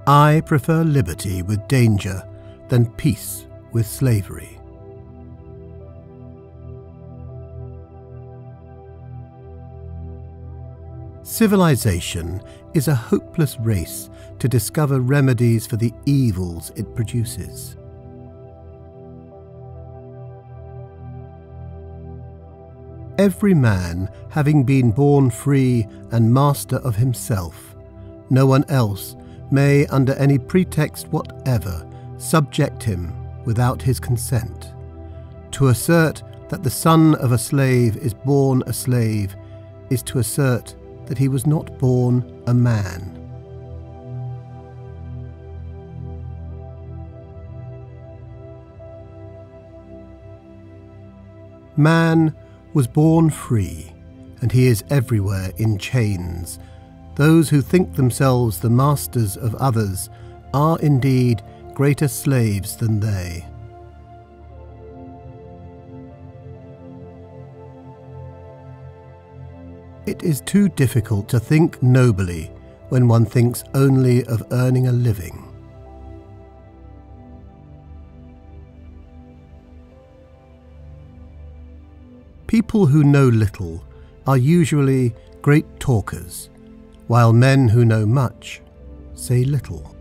I prefer liberty with danger than peace with slavery. Civilization is a hopeless race to discover remedies for the evils it produces. Every man having been born free and master of himself, no one else may under any pretext whatever subject him without his consent. To assert that the son of a slave is born a slave is to assert that he was not born a man. Man was born free, and he is everywhere in chains. Those who think themselves the masters of others are indeed greater slaves than they. It is too difficult to think nobly when one thinks only of earning a living. People who know little are usually great talkers, while men who know much say little.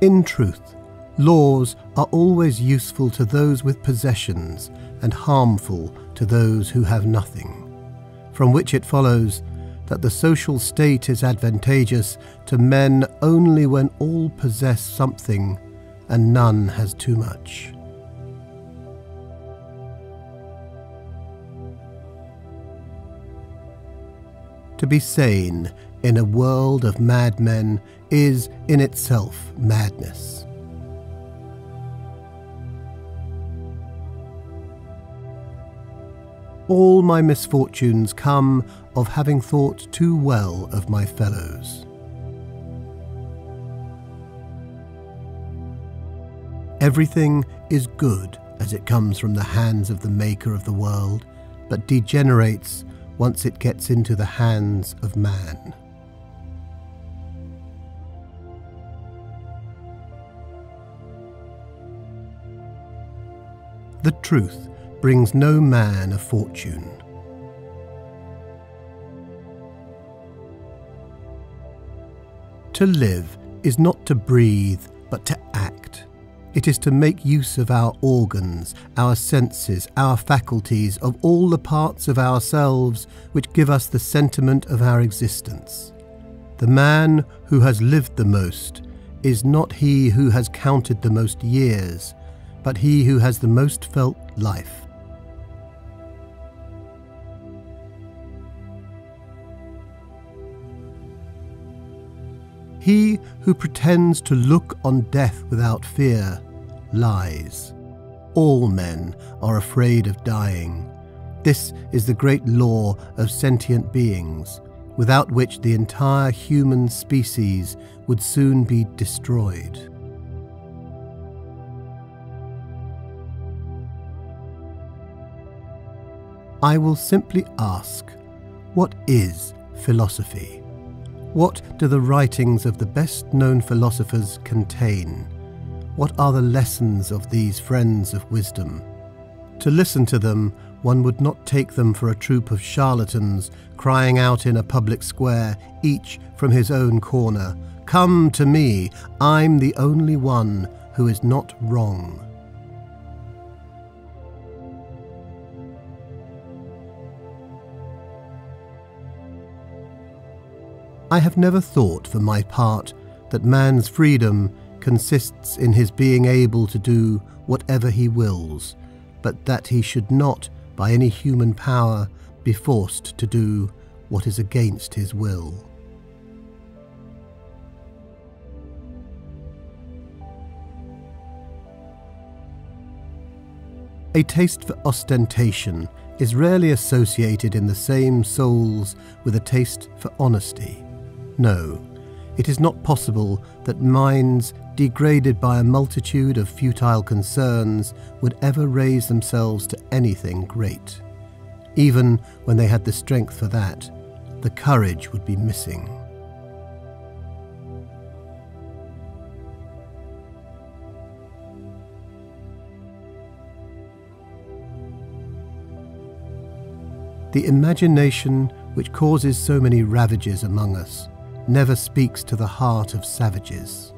In truth, laws are always useful to those with possessions and harmful to those who have nothing, from which it follows that the social state is advantageous to men only when all possess something and none has too much. To be sane in a world of madmen is in itself madness. All my misfortunes come of having thought too well of my fellows. Everything is good as it comes from the hands of the Maker of the world, but degenerates once it gets into the hands of man. The truth brings no man a fortune. To live is not to breathe, but to act. It is to make use of our organs, our senses, our faculties, of all the parts of ourselves which give us the sentiment of our existence. The man who has lived the most is not he who has counted the most years, but he who has the most felt life. He who pretends to look on death without fear lies. All men are afraid of dying. This is the great law of sentient beings, without which the entire human species would soon be destroyed. I will simply ask, what is philosophy? What do the writings of the best-known philosophers contain? What are the lessons of these friends of wisdom? To listen to them, one would not take them for a troop of charlatans crying out in a public square, each from his own corner, "Come to me, I'm the only one who is not wrong." I have never thought, for my part, that man's freedom consists in his being able to do whatever he wills, but that he should not, by any human power, be forced to do what is against his will. A taste for ostentation is rarely associated in the same souls with a taste for honesty. No, it is not possible that minds degraded by a multitude of futile concerns would ever raise themselves to anything great. Even when they had the strength for that, the courage would be missing. The imagination, which causes so many ravages among us, never speaks to the heart of savages.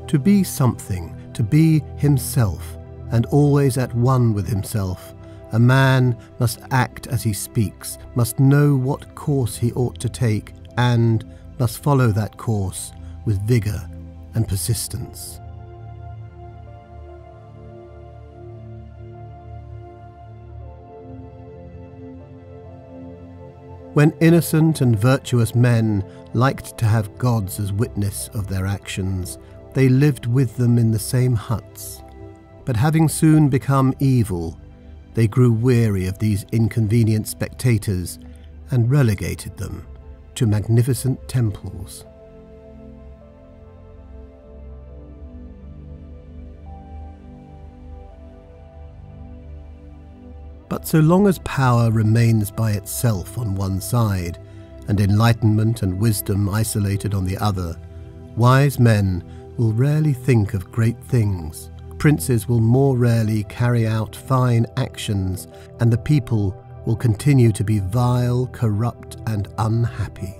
To be something, to be himself, and always at one with himself, a man must act as he speaks, must know what course he ought to take, and must follow that course with vigour and persistence. When innocent and virtuous men liked to have gods as witness of their actions, they lived with them in the same huts. But having soon become evil, they grew weary of these inconvenient spectators and relegated them to magnificent temples. But so long as power remains by itself on one side, and enlightenment and wisdom isolated on the other, wise men will rarely think of great things, princes will more rarely carry out fine actions, and the people will continue to be vile, corrupt, and unhappy.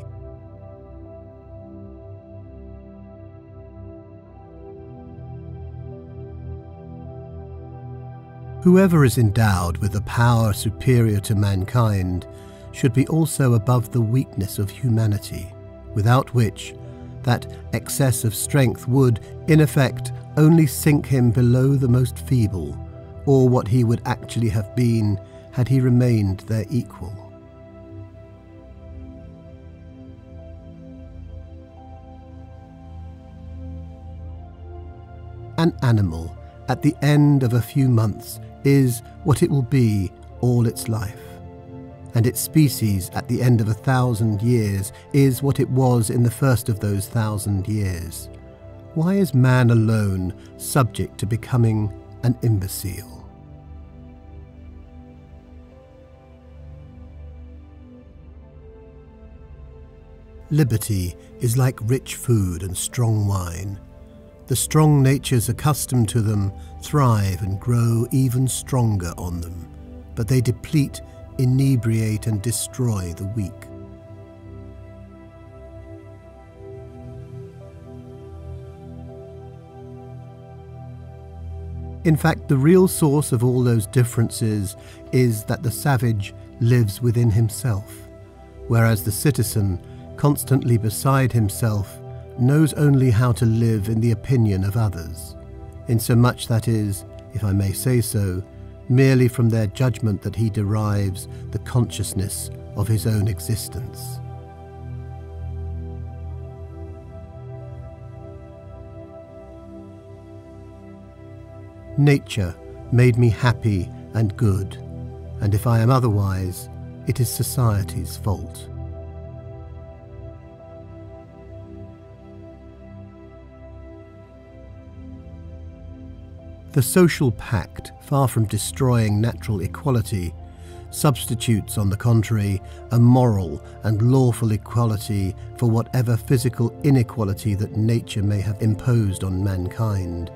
Whoever is endowed with a power superior to mankind should be also above the weakness of humanity, without which that excess of strength would, in effect, only sink him below the most feeble, or what he would actually have been had he remained their equal. An animal, at the end of a few months, is what it will be all its life, and its species at the end of 1,000 years is what it was in the first of those 1,000 years. Why is man alone subject to becoming an imbecile? Liberty is like rich food and strong wine. The strong natures accustomed to them thrive and grow even stronger on them, but they deplete, inebriate, and destroy the weak. In fact, the real source of all those differences is that the savage lives within himself, whereas the citizen, constantly beside himself, knows only how to live in the opinion of others, insomuch that is, if I may say so, merely from their judgment that he derives the consciousness of his own existence. Nature made me happy and good, and if I am otherwise, it is society's fault. The social pact, far from destroying natural equality, substitutes, on the contrary, a moral and lawful equality for whatever physical inequality that nature may have imposed on mankind,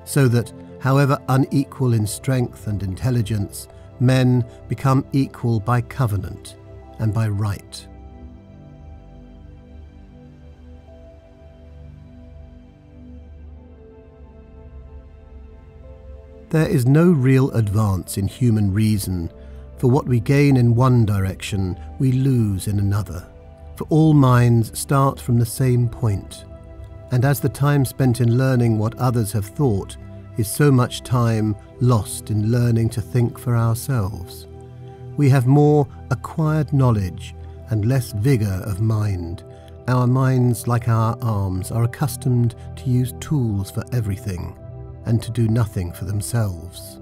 so that, however unequal in strength and intelligence, men become equal by covenant and by right. There is no real advance in human reason, for what we gain in one direction we lose in another, for all minds start from the same point, and as the time spent in learning what others have thought is so much time lost in learning to think for ourselves, we have more acquired knowledge and less vigour of mind. Our minds, like our arms, are accustomed to use tools for everything, and to do nothing for themselves.